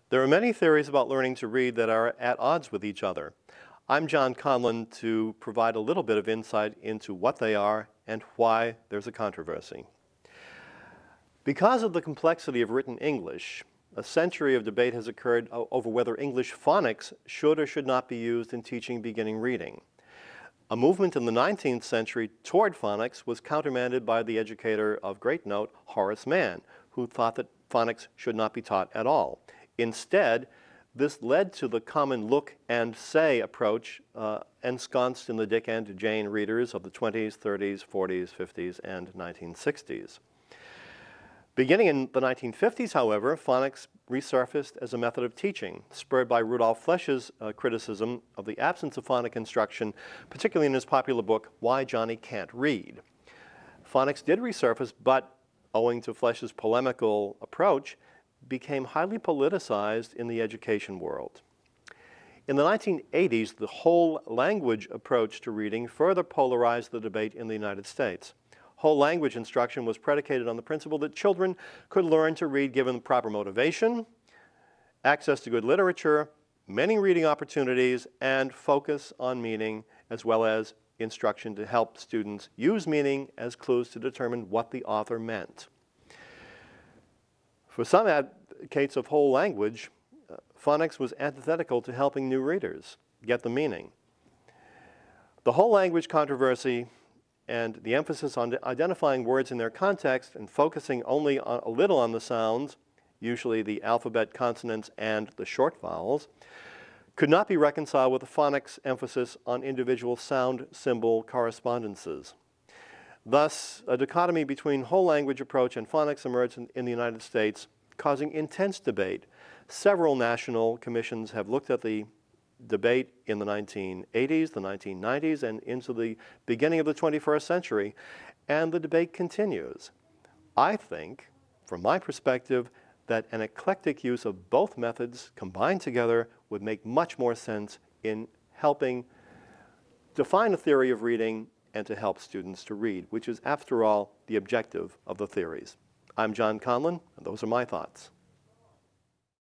There are many theories about learning to read that are at odds with each other. I'm John Conlon to provide a little bit of insight into what they are and why there's a controversy. Because of the complexity of written English, a century of debate has occurred over whether English phonics should or should not be used in teaching beginning reading. A movement in the 19th century toward phonics was countermanded by the educator of great note, Horace Mann, who thought that phonics should not be taught at all. Instead, this led to the common look and say approach ensconced in the Dick and Jane readers of the 20s, 30s, 40s, 50s, and 1960s. Beginning in the 1950s, however, phonics resurfaced as a method of teaching, spurred by Rudolf Flesch's criticism of the absence of phonic instruction, particularly in his popular book, Why Johnny Can't Read. Phonics did resurface, but owing to Flesch's polemical approach, became highly politicized in the education world. In the 1980s, the whole language approach to reading further polarized the debate in the United States. Whole language instruction was predicated on the principle that children could learn to read given proper motivation, access to good literature, many reading opportunities, and focus on meaning, as well as instruction to help students use meaning as clues to determine what the author meant. For some advocates of whole language, phonics was antithetical to helping new readers get the meaning. The whole language controversy and the emphasis on identifying words in their context and focusing only a little on the sounds, usually the alphabet consonants and the short vowels, could not be reconciled with the phonics emphasis on individual sound symbol correspondences. Thus, a dichotomy between whole language approach and phonics emerged in the United States, causing intense debate. Several national commissions have looked at the debate in the 1980s, the 1990s, and into the beginning of the 21st century, and the debate continues. I think, from my perspective, that an eclectic use of both methods combined together would make much more sense in helping define a theory of reading and to help students to read, which is, after all, the objective of the theories. I'm John Conlon, and those are my thoughts.